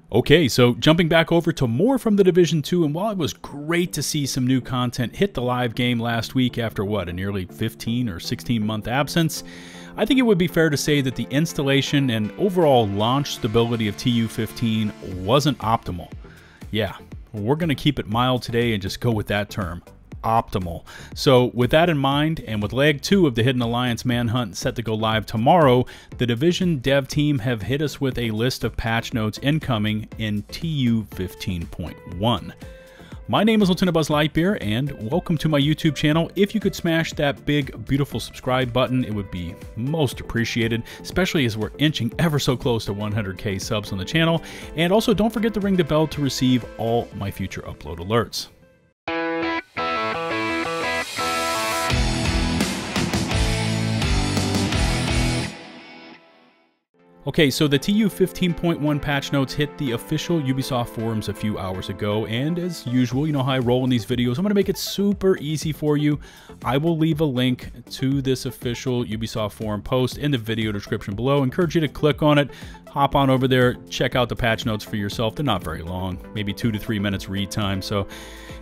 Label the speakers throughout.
Speaker 1: Okay, so jumping back over to more from the Division 2, and while it was great to see some new content hit the live game last week after what, a nearly 15 or 16 month absence, I think it would be fair to say that the installation and overall launch stability of TU15 wasn't optimal. Yeah, we're going to keep it mild today and just go with that term. Optimal. So with that in mind, and with leg 2 of the Hidden Alliance Manhunt set to go live tomorrow, the Division dev team have hit us with a list of patch notes incoming in TU 15.1. My name is Lieutenant Buzz Lightbeer, and welcome to my YouTube channel. If you could smash that big, beautiful subscribe button, it would be most appreciated, especially as we're inching ever so close to 100K subs on the channel. And also, don't forget to ring the bell to receive all my future upload alerts. Okay, so the TU 15.1 patch notes hit the official Ubisoft forums a few hours ago, and as usual, you know how I roll in these videos, I'm going to make it super easy for you. I will leave a link to this official Ubisoft forum post in the video description below. I encourage you to click on it, hop on over there, check out the patch notes for yourself. They're not very long, maybe 2 to 3 minutes read time. So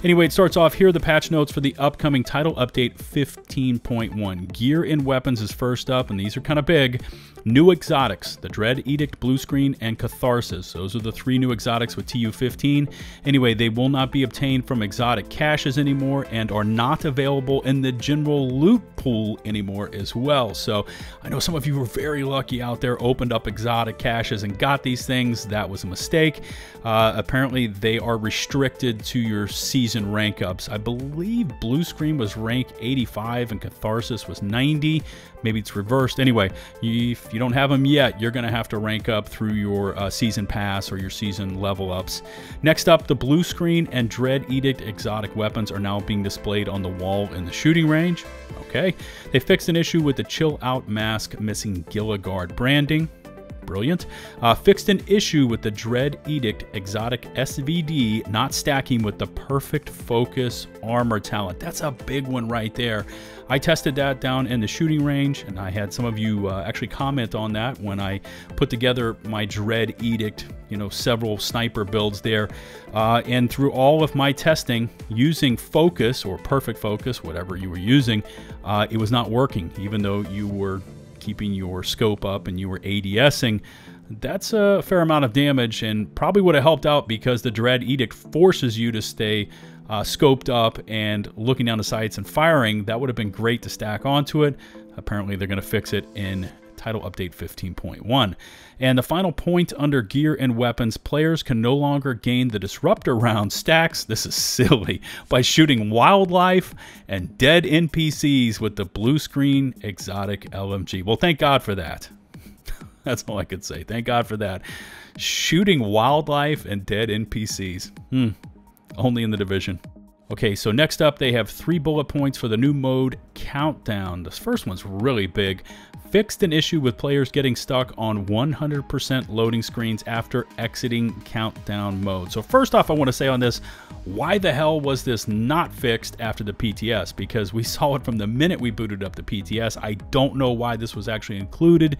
Speaker 1: anyway, it starts off here, the patch notes for the upcoming title update 15.1. Gear and weapons is first up, and these are kind of big. New exotics, the Dread Edict, Blue Screen, and Catharsis. Those are the 3 new exotics with TU15. Anyway, they will not be obtained from exotic caches anymore and are not available in the general loot pool anymore as well. So I know some of you were very lucky out there, opened up exotic caches and got these things. That was a mistake. Apparently, they are restricted to your season rank ups. I believe Blue Screen was rank 85 and Catharsis was 90. Maybe it's reversed. Anyway, if you don't have them yet, you're going to have to rank up through your season pass or your season level ups. Next up, the Blue Screen and Dread Edict exotic weapons are now being displayed on the wall in the shooting range. Okay. They fixed an issue with the Chill Out mask missing Gilligard branding. Brilliant. Fixed an issue with the Dread Edict exotic SVD not stacking with the Perfect Focus armor talent. That's a big one right there. I tested that down in the shooting range, and I had some of you actually comment on that when I put together my Dread Edict, you know, several sniper builds there. And through all of my testing using Focus or Perfect Focus, whatever you were using, it was not working, even though you were keeping your scope up and you were ADSing. That's a fair amount of damage, and probably would have helped out because the Dread Edict forces you to stay scoped up and looking down the sights and firing. That would have been great to stack onto it. Apparently they're going to fix it in title update 15.1. And the final point under gear and weapons, players can no longer gain the disruptor round stacks, this is silly, by shooting wildlife and dead NPCs with the Blue Screen exotic LMG. Well, thank God for that. That's all I could say. Thank God for that. Shooting wildlife and dead NPCs. Only in the Division. Okay, so next up, they have 3 bullet points for the new mode, Countdown. This first one's really big. Fixed an issue with players getting stuck on 100% loading screens after exiting Countdown mode. So first off, I want to say on this, why the hell was this not fixed after the PTS? Because we saw it from the minute we booted up the PTS. I don't know why this was actually included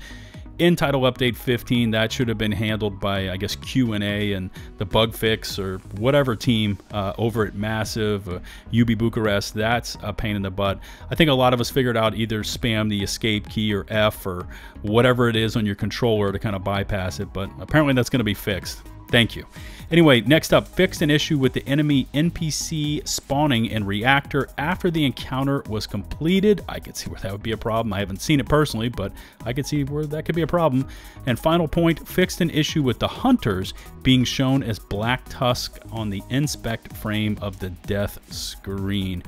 Speaker 1: in title update 15. That should have been handled by, I guess, Q&A and the bug fix or whatever team over at Massive, UB Bucharest. That's a pain in the butt. I think a lot of us figured out either spam the escape key or F or whatever it is on your controller to kind of bypass it, but apparently that's going to be fixed. Thank you. Anyway, next up, fixed an issue with the enemy NPC spawning in reactor after the encounter was completed. I could see where that would be a problem. I haven't seen it personally, but I could see where that could be a problem. And final point, fixed an issue with the hunters being shown as Black Tusk on the inspect frame of the death screen.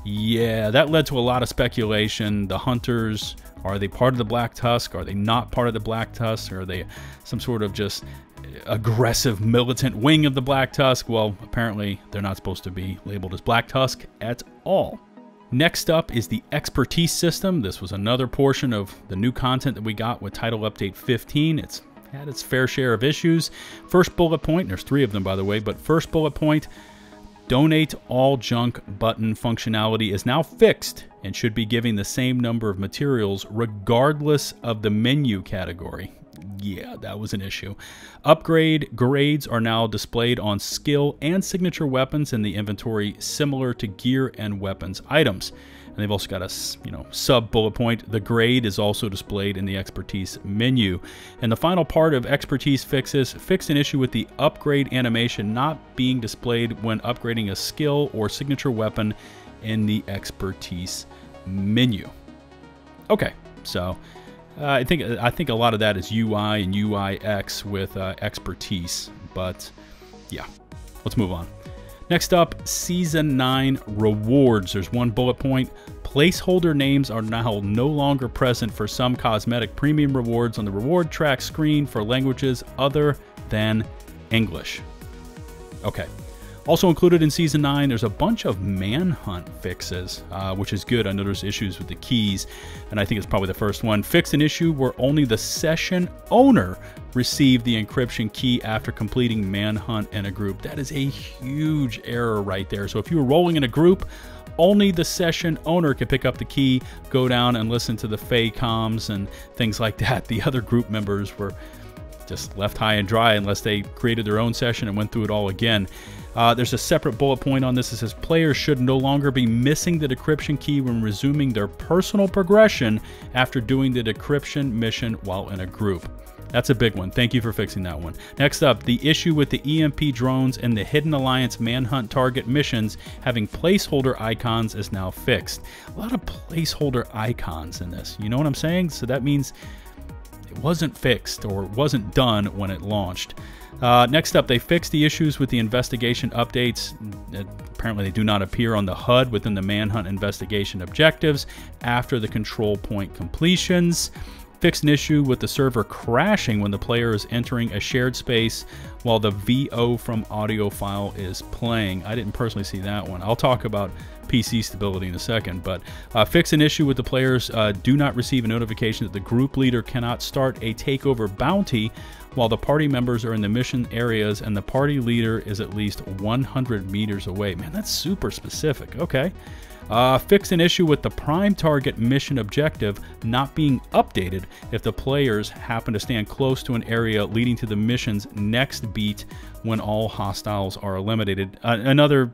Speaker 1: Yeah, that led to a lot of speculation. The hunters, are they part of the Black Tusk? Are they not part of the Black Tusk? Are they some sort of just aggressive militant wing of the Black Tusk? Well, apparently they're not supposed to be labeled as Black Tusk at all. Next up is the expertise system. This was another portion of the new content that we got with title update 15. It's had its fair share of issues. First bullet point, there's 3 of them by the way, but first bullet point, donate all junk button functionality is now fixed and should be giving the same number of materials regardless of the menu category. Yeah, that was an issue. Upgrade grades are now displayed on skill and signature weapons in the inventory, similar to gear and weapons items. And they've also got a sub bullet point. The grade is also displayed in the expertise menu. And the final part of expertise fixes fixed an issue with the upgrade animation not being displayed when upgrading a skill or signature weapon in the expertise menu. Okay, so I think a lot of that is UI and UIX with expertise, but yeah, let's move on. Next up, Season 9 rewards. There's one bullet point. Placeholder names are now no longer present for some cosmetic premium rewards on the reward track screen for languages other than English. Okay. Also included in Season 9, there's a bunch of manhunt fixes, which is good. I know there's issues with the keys, and I think it's probably the first one. Fixed an issue where only the session owner received the encryption key after completing manhunt in a group. That is a huge error right there. So if you were rolling in a group, only the session owner could pick up the key, go down and listen to the Fey comms and things like that. The other group members were just left high and dry unless they created their own session and went through it all again. There's a separate bullet point on this that says players should no longer be missing the decryption key when resuming their personal progression after doing the decryption mission while in a group. That's a big one. Thank you for fixing that one. Next up, the issue with the EMP drones and the Hidden Alliance manhunt target missions having placeholder icons is now fixed. A lot of placeholder icons in this. You know what I'm saying? So that means it wasn't fixed or wasn't done when it launched. Next up, they fixed the issues with the investigation updates. Apparently, they do not appear on the HUD within the manhunt investigation objectives after the control point completions. Fixed an issue with the server crashing when the player is entering a shared space while the VO from audio file is playing. I didn't personally see that one. I'll talk about PC stability in a second, but fix an issue with the players do not receive a notification that the group leader cannot start a takeover bounty while the party members are in the mission areas and the party leader is at least 100 meters away. Man, that's super specific. Okay. Fix an issue with the prime target mission objective not being updated if the players happen to stand close to an area leading to the mission's next beat when all hostiles are eliminated. Another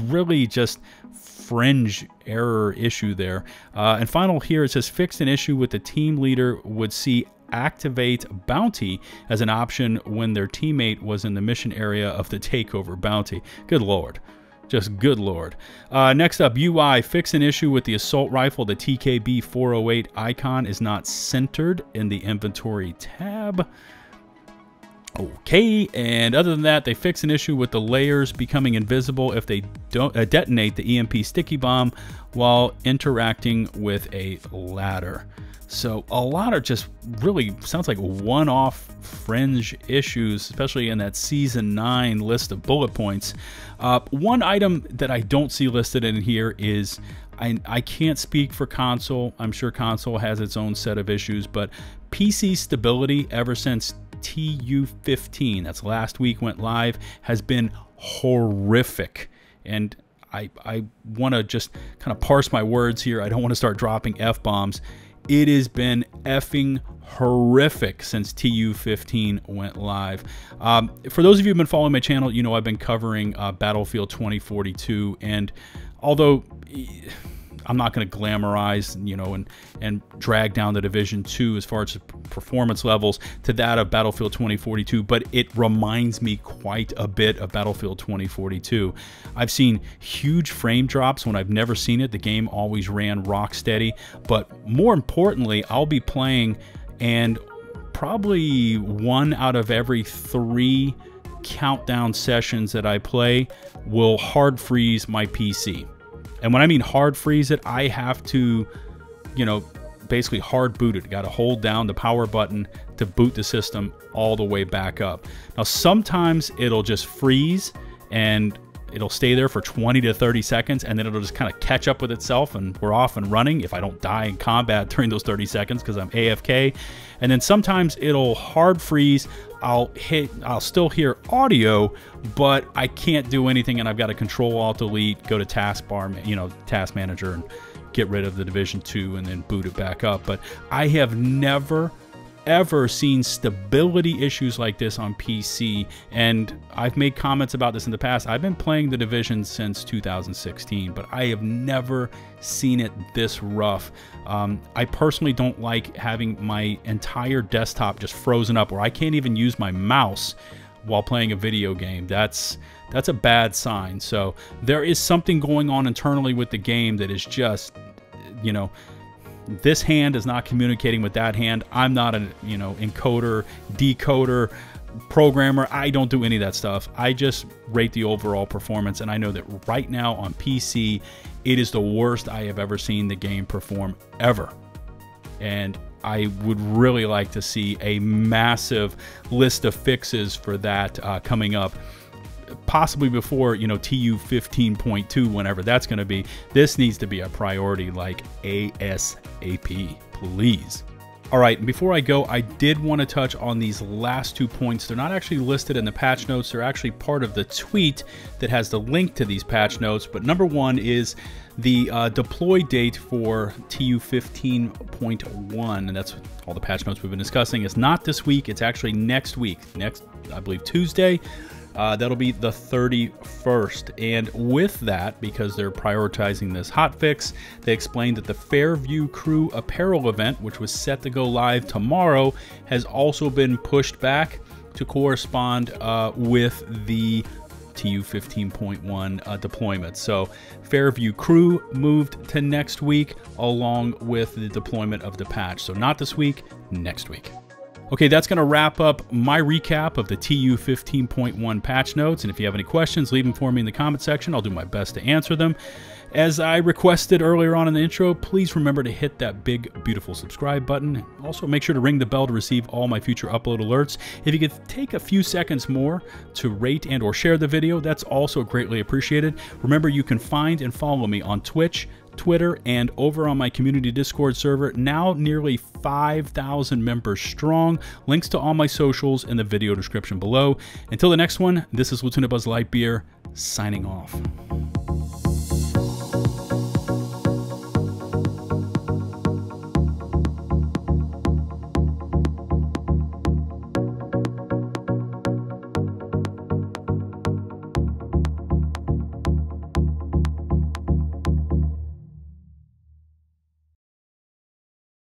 Speaker 1: really just fringe error issue there. And final here, it says fixed an issue with the team leader would see activate bounty as an option when their teammate was in the mission area of the takeover bounty. Good Lord. Just good Lord. Next up, UI. Fix an issue with the assault rifle. The TKB 408 icon is not centered in the inventory tab. Okay, and other than that, they fix an issue with the layers becoming invisible if they don't detonate the EMP sticky bomb while interacting with a ladder. So a lot of just really sounds like one-off fringe issues, especially in that Season 9 list of bullet points. One item that I don't see listed in here is, I can't speak for console. I'm sure console has its own set of issues, but PC stability ever since TU15, that's last week, went live, has been horrific. And I want to just kind of parse my words here. I don't want to start dropping F-bombs. It has been effing horrific since TU15 went live. For those of you who've been following my channel, you know I've been covering Battlefield 2042, and although I'm not going to glamorize, you know, and drag down the Division 2 as far as performance levels to that of Battlefield 2042, but it reminds me quite a bit of Battlefield 2042. I've seen huge frame drops when I've never seen it. The game always ran rock steady, but more importantly, I'll be playing and probably 1 out of every 3 countdown sessions that I play will hard freeze my PC. And when I mean hard freeze it, I have to, you know, basically hard boot it. Got to hold down the power button to boot the system all the way back up. Now, sometimes it'll just freeze and it'll stay there for 20 to 30 seconds, and then it'll just kind of catch up with itself and we're off and running if I don't die in combat during those 30 seconds because I'm AFK. And then sometimes it'll hard freeze. I'll still hear audio, but I can't do anything, and I've got to Control-Alt-Delete, go to taskbar, you know, task manager, and get rid of the Division 2 and then boot it back up. But I have never ever seen stability issues like this on PC, and I've made comments about this in the past. I've been playing the Division since 2016, but I have never seen it this rough. I personally don't like having my entire desktop just frozen up where I can't even use my mouse while playing a video game. That's a bad sign. So there is something going on internally with the game that is just, you know, this hand is not communicating with that hand. I'm not a, you know, encoder, decoder, programmer. I don't do any of that stuff. I just rate the overall performance, and I know that right now on PC, it is the worst I have ever seen the game perform ever. And I would really like to see a massive list of fixes for that coming up, possibly before, you know, TU 15.2, whenever that's going to be. This needs to be a priority like ASAP, please. All right, before I go, I did want to touch on these last 2 points. They're not actually listed in the patch notes. They're actually part of the tweet that has the link to these patch notes. But number one is the deploy date for TU 15.1, and that's all the patch notes we've been discussing. It's not this week. It's actually next week. Next, I believe, Tuesday. That'll be the 31st. And with that, because they're prioritizing this hotfix, they explained that the Fairview Crew Apparel event, which was set to go live tomorrow, has also been pushed back to correspond with the TU 15.1 deployment. So Fairview Crew moved to next week along with the deployment of the patch. So not this week, next week. Okay, that's going to wrap up my recap of the TU 15.1 patch notes. And if you have any questions, leave them for me in the comment section. I'll do my best to answer them. As I requested earlier on in the intro, please remember to hit that big, beautiful subscribe button. Also, make sure to ring the bell to receive all my future upload alerts. If you could take a few seconds more to rate and or share the video, that's also greatly appreciated. Remember, you can find and follow me on Twitch, Twitter, and over on my community Discord server, now nearly 5,000 members strong. Links to all my socials in the video description below. Until the next one, this is Lieutenant Buzz Lightyear, signing off.